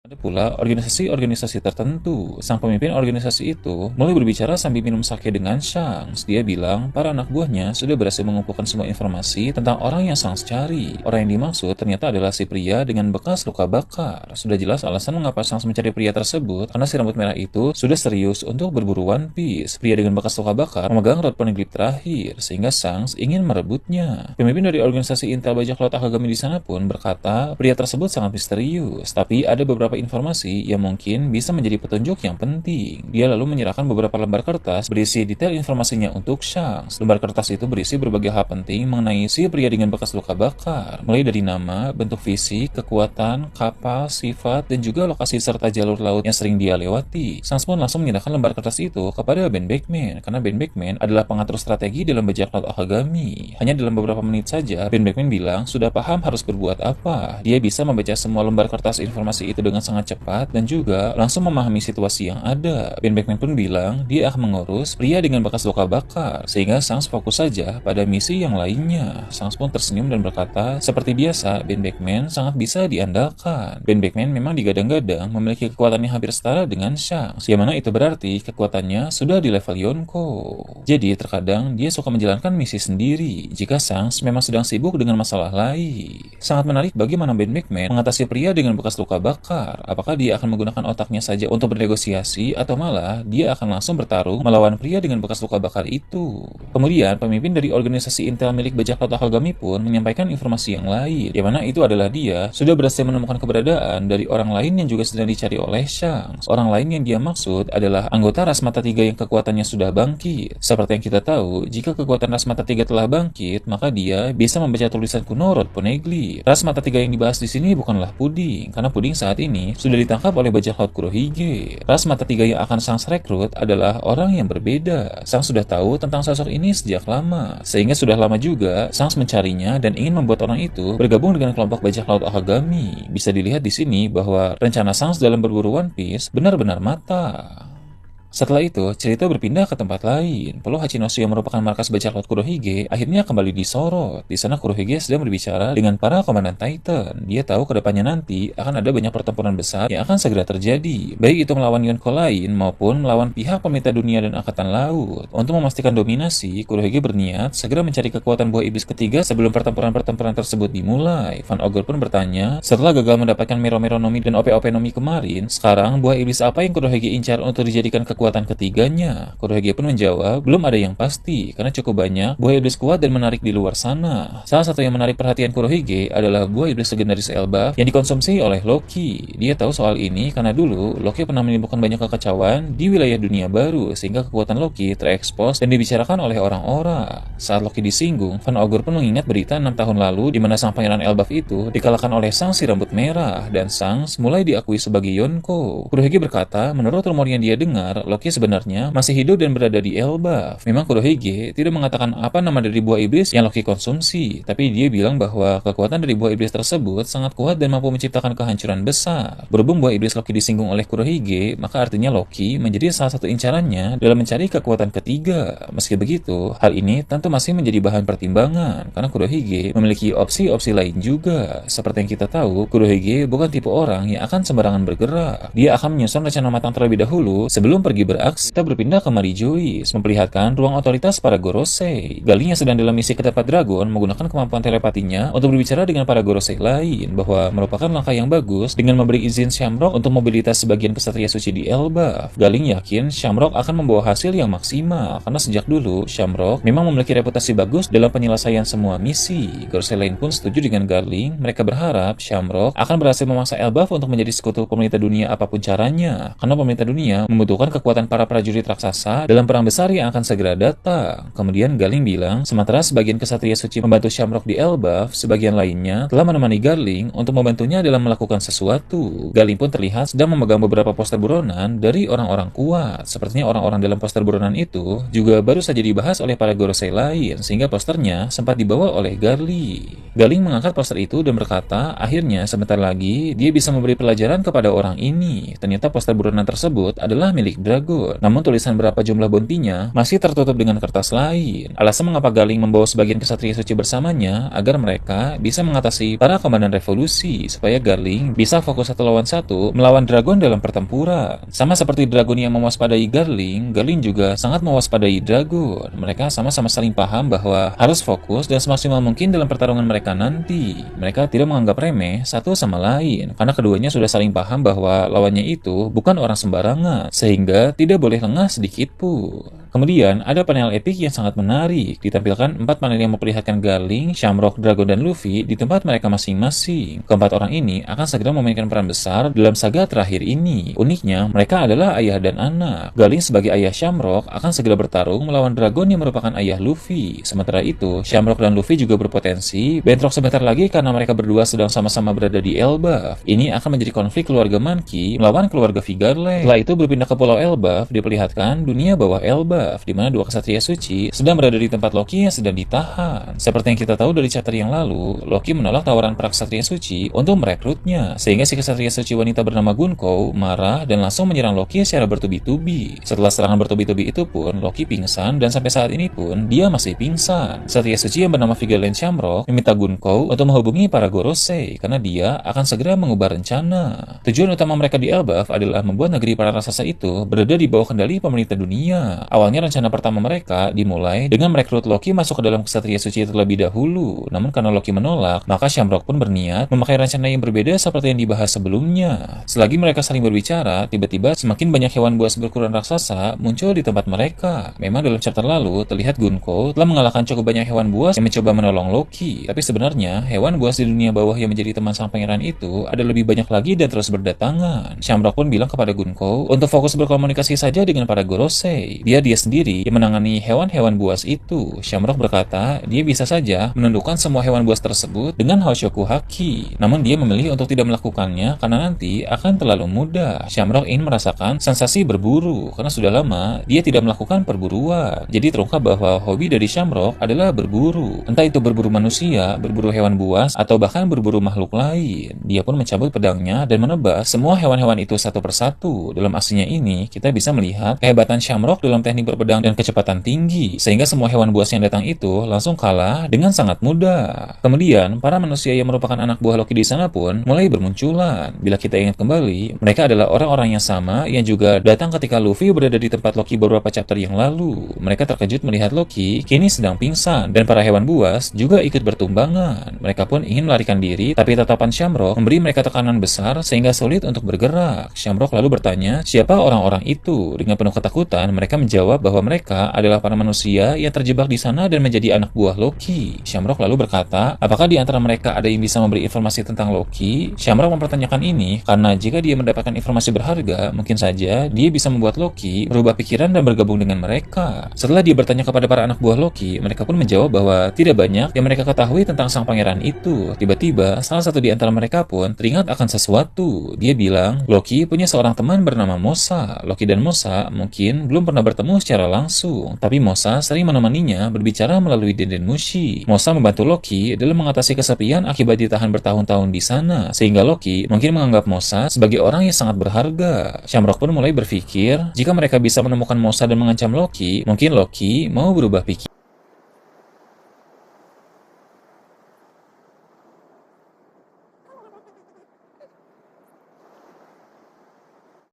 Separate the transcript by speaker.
Speaker 1: Ada pula organisasi-organisasi tertentu. Sang pemimpin organisasi itu mulai berbicara sambil minum sake dengan Shanks. Dia bilang para anak buahnya sudah berhasil mengumpulkan semua informasi tentang orang yang Shanks cari. Orang yang dimaksud ternyata adalah si pria dengan bekas luka bakar. Sudah jelas alasan mengapa Shanks mencari pria tersebut, karena si rambut merah itu sudah serius untuk berburu One Piece. Pria dengan bekas luka bakar memegang rod poneglyph terakhir, sehingga Shanks ingin merebutnya. Pemimpin dari organisasi Intel Bajak Laut Akagami di sana pun berkata pria tersebut sangat misterius, tapi ada beberapa informasi yang mungkin bisa menjadi petunjuk yang penting. Dia lalu menyerahkan beberapa lembar kertas berisi detail informasinya untuk Shanks. Lembar kertas itu berisi berbagai hal penting mengenai si pria dengan bekas luka bakar, mulai dari nama, bentuk fisik, kekuatan, kapal, sifat, dan juga lokasi serta jalur laut yang sering dia lewati. Shanks pun langsung menyerahkan lembar kertas itu kepada Ben Beckman, karena Ben Beckman adalah pengatur strategi dalam Bajak Laut Akagami. Hanya dalam beberapa menit saja, Ben Beckman bilang sudah paham harus berbuat apa. Dia bisa membaca semua lembar kertas informasi itu dengan sangat cepat dan juga langsung memahami situasi yang ada. Ben Beckman pun bilang dia akan mengurus pria dengan bekas luka bakar, sehingga Shanks fokus saja pada misi yang lainnya. Shanks pun tersenyum dan berkata, seperti biasa, Ben Beckman sangat bisa diandalkan. Ben Beckman memang digadang-gadang memiliki kekuatan yang hampir setara dengan Shanks, yang mana itu berarti kekuatannya sudah di level Yonko. Jadi terkadang dia suka menjalankan misi sendiri jika Shanks memang sedang sibuk dengan masalah lain. Sangat menarik bagaimana Ben Beckman mengatasi pria dengan bekas luka bakar. Apakah dia akan menggunakan otaknya saja untuk bernegosiasi, atau malah dia akan langsung bertarung melawan pria dengan bekas luka bakar itu. Kemudian, pemimpin dari organisasi Intel milik Bajak Laut Akagami pun menyampaikan informasi yang lain, di mana itu adalah dia sudah berhasil menemukan keberadaan dari orang lain yang juga sedang dicari oleh Shanks. Orang lain yang dia maksud adalah anggota Ras Mata Tiga yang kekuatannya sudah bangkit. Seperti yang kita tahu, jika kekuatan Ras Mata Tiga telah bangkit, maka dia bisa membaca tulisan kuno rod poneglyph. Ras Mata Tiga yang dibahas di sini bukanlah Puding, karena Puding saat ini sudah ditangkap oleh Bajak Laut Kurohige. Ras Mata Tiga yang akan Shanks rekrut adalah orang yang berbeda. Shanks sudah tahu tentang sosok ini sejak lama, sehingga sudah lama juga Shanks mencarinya dan ingin membuat orang itu bergabung dengan kelompok Bajak Laut Akagami. Bisa dilihat di sini bahwa rencana Shanks dalam berburu One Piece benar-benar matang. Setelah itu, cerita berpindah ke tempat lain. Pulau Hachinosu yang merupakan markas Bajak Laut Kurohige akhirnya kembali disorot. Di sana Kurohige sedang berbicara dengan para komandan Titan. Dia tahu ke depannya nanti akan ada banyak pertempuran besar yang akan segera terjadi, baik itu melawan Yonko lain maupun melawan pihak pemerintah dunia dan angkatan laut. Untuk memastikan dominasi, Kurohige berniat segera mencari kekuatan buah iblis ketiga sebelum pertempuran-pertempuran tersebut dimulai. Van Ogre pun bertanya, setelah gagal mendapatkan Mero-Mero Nomi dan OP-OP Nomi kemarin, sekarang buah iblis apa yang Kurohige incar untuk dijadikan kekuatan ketiganya? Kurohige pun menjawab, belum ada yang pasti, karena cukup banyak buah iblis kuat dan menarik di luar sana. Salah satu yang menarik perhatian Kurohige adalah buah iblis legendaris Elbaf yang dikonsumsi oleh Loki. Dia tahu soal ini karena dulu Loki pernah menimbulkan banyak kekacauan di wilayah dunia baru, sehingga kekuatan Loki terekspos dan dibicarakan oleh orang-orang. Saat Loki disinggung, Van Ogre pun mengingat berita 6 tahun lalu di mana sang pangeran Elbaf itu dikalahkan oleh sang si rambut merah, dan Shanks mulai diakui sebagai Yonko. Kurohige berkata, menurut rumor yang dia dengar, Loki sebenarnya masih hidup dan berada di Elbaf. Memang Kurohige tidak mengatakan apa nama dari buah iblis yang Loki konsumsi, tapi dia bilang bahwa kekuatan dari buah iblis tersebut sangat kuat dan mampu menciptakan kehancuran besar. Berhubung buah iblis Loki disinggung oleh Kurohige, maka artinya Loki menjadi salah satu incarannya dalam mencari kekuatan ketiga. Meski begitu, hal ini tentu masih menjadi bahan pertimbangan, karena Kurohige memiliki opsi-opsi lain juga. Seperti yang kita tahu, Kurohige bukan tipe orang yang akan sembarangan bergerak. Dia akan menyusun rencana matang terlebih dahulu sebelum pergi beraksi. Kita berpindah ke Mary Joyce, memperlihatkan ruang otoritas para Gorosei. Galing yang sedang dalam misi ke tempat Dragon menggunakan kemampuan telepatinya untuk berbicara dengan para Gorosei lain, bahwa merupakan langkah yang bagus dengan memberi izin Shamrock untuk mobilitas sebagian kesatria suci di Elbaf. Galing yakin Shamrock akan membawa hasil yang maksimal, karena sejak dulu Shamrock memang memiliki reputasi bagus dalam penyelesaian semua misi. Gorosei lain pun setuju dengan Garling. Mereka berharap Shamrock akan berhasil memaksa Elbaf untuk menjadi sekutu pemerintah dunia apapun caranya, karena pemerintah dunia membutuhkan kekuatan para prajurit raksasa dalam perang besar yang akan segera datang. Kemudian Garling bilang, sementara sebagian kesatria suci membantu Shamrock di Elbaf, sebagian lainnya telah menemani Garling untuk membantunya dalam melakukan sesuatu. Garling pun terlihat sedang memegang beberapa poster buronan dari orang-orang kuat. Sepertinya orang-orang dalam poster buronan itu juga baru saja dibahas oleh para Gorosei lain, sehingga posternya sempat dibawa oleh Garling. Garling mengangkat poster itu dan berkata, akhirnya sebentar lagi dia bisa memberi pelajaran kepada orang ini. Ternyata poster buronan tersebut adalah milik Dragon. dragon. Namun tulisan berapa jumlah bounty-nya masih tertutup dengan kertas lain. Alasan mengapa Galing membawa sebagian kesatria suci bersamanya agar mereka bisa mengatasi para komandan revolusi, supaya Garling bisa fokus 1 lawan 1 melawan dragon dalam pertempuran. Sama seperti dragon yang mewaspadai Garling, Garling juga sangat mewaspadai dragon. Mereka sama-sama saling paham bahwa harus fokus dan semaksimal mungkin dalam pertarungan mereka nanti. Mereka tidak menganggap remeh satu sama lain, karena keduanya sudah saling paham bahwa lawannya itu bukan orang sembarangan, sehingga tidak boleh lengah sedikit pun. Kemudian, ada panel epik yang sangat menarik. Ditampilkan 4 panel yang memperlihatkan Garling, Shamrock, Dragon, dan Luffy di tempat mereka masing-masing. Keempat orang ini akan segera memainkan peran besar dalam saga terakhir ini. Uniknya, mereka adalah ayah dan anak. Garling sebagai ayah Shamrock akan segera bertarung melawan Dragon yang merupakan ayah Luffy. Sementara itu, Shamrock dan Luffy juga berpotensi bentrok sebentar lagi karena mereka berdua sedang sama-sama berada di Elbaf. Ini akan menjadi konflik keluarga Monkey melawan keluarga Vigarland. Setelah itu berpindah ke Pulau Elbaf, diperlihatkan dunia bawah Elbaf, di mana 2 kesatria suci sedang berada di tempat Loki yang sedang ditahan. Seperti yang kita tahu dari chapter yang lalu, Loki menolak tawaran para kesatria suci untuk merekrutnya, sehingga si kesatria suci wanita bernama Gunko marah dan langsung menyerang Loki secara bertubi-tubi. Setelah serangan bertubi-tubi itu pun, Loki pingsan dan sampai saat ini pun dia masih pingsan. Kesatria suci yang bernama Vigarland Shamrock meminta Gunko untuk menghubungi para Gorosei karena dia akan segera mengubah rencana. Tujuan utama mereka di Elbaf adalah membuat negeri para raksasa itu berada di bawah kendali pemerintah dunia. Awalnya rencana pertama mereka dimulai dengan merekrut Loki masuk ke dalam kesatria suci terlebih dahulu. Namun karena Loki menolak, maka Shamrock pun berniat memakai rencana yang berbeda seperti yang dibahas sebelumnya. Selagi mereka saling berbicara, tiba-tiba semakin banyak hewan buas berukuran raksasa muncul di tempat mereka. Memang dalam chapter lalu terlihat Gunko telah mengalahkan cukup banyak hewan buas yang mencoba menolong Loki. Tapi sebenarnya hewan buas di dunia bawah yang menjadi teman sang pangeran itu ada lebih banyak lagi dan terus berdatangan. Shamrock pun bilang kepada Gunko untuk fokus berkomunikasi saja dengan para Gorosei. Dia sendiri yang menangani hewan-hewan buas itu. Shamrock berkata dia bisa saja menundukkan semua hewan buas tersebut dengan Hoshoku Haki. Namun dia memilih untuk tidak melakukannya karena nanti akan terlalu mudah. Shamrock ingin merasakan sensasi berburu karena sudah lama dia tidak melakukan perburuan. Jadi terungkap bahwa hobi dari Shamrock adalah berburu. Entah itu berburu manusia, berburu hewan buas, atau bahkan berburu makhluk lain. Dia pun mencabut pedangnya dan menebas semua hewan-hewan itu satu persatu. Dalam aksinya ini, kita bisa melihat kehebatan Shamrock dalam teknik berpedang dan kecepatan tinggi, sehingga semua hewan buas yang datang itu langsung kalah dengan sangat mudah. Kemudian, para manusia yang merupakan anak buah Loki di sana pun mulai bermunculan. Bila kita ingat kembali, mereka adalah orang-orang yang sama yang juga datang ketika Luffy berada di tempat Loki beberapa chapter yang lalu. Mereka terkejut melihat Loki kini sedang pingsan, dan para hewan buas juga ikut bertumbangan. Mereka pun ingin melarikan diri, tapi tatapan Shamrock memberi mereka tekanan besar sehingga sulit untuk bergerak. Shamrock lalu bertanya, siapa orang-orang itu? Dengan penuh ketakutan, mereka menjawab bahwa mereka adalah para manusia yang terjebak di sana dan menjadi anak buah Loki. Shamrock lalu berkata, apakah di antara mereka ada yang bisa memberi informasi tentang Loki? Shamrock mempertanyakan ini karena jika dia mendapatkan informasi berharga, mungkin saja dia bisa membuat Loki berubah pikiran dan bergabung dengan mereka. Setelah dia bertanya kepada para anak buah Loki, mereka pun menjawab bahwa tidak banyak yang mereka ketahui tentang sang pangeran itu. Tiba-tiba, salah satu di antara mereka pun teringat akan sesuatu. Dia bilang, Loki punya seorang teman bernama Mosa. Loki dan Mosa mungkin belum pernah bertemu secara langsung, tapi Mosa sering menemaninya berbicara melalui Denden Mushi. Mosa membantu Loki dalam mengatasi kesepian akibat ditahan bertahun-tahun di sana, sehingga Loki mungkin menganggap Mosa sebagai orang yang sangat berharga. Shamrock pun mulai berpikir, jika mereka bisa menemukan Mosa dan mengancam Loki, mungkin Loki mau berubah pikir.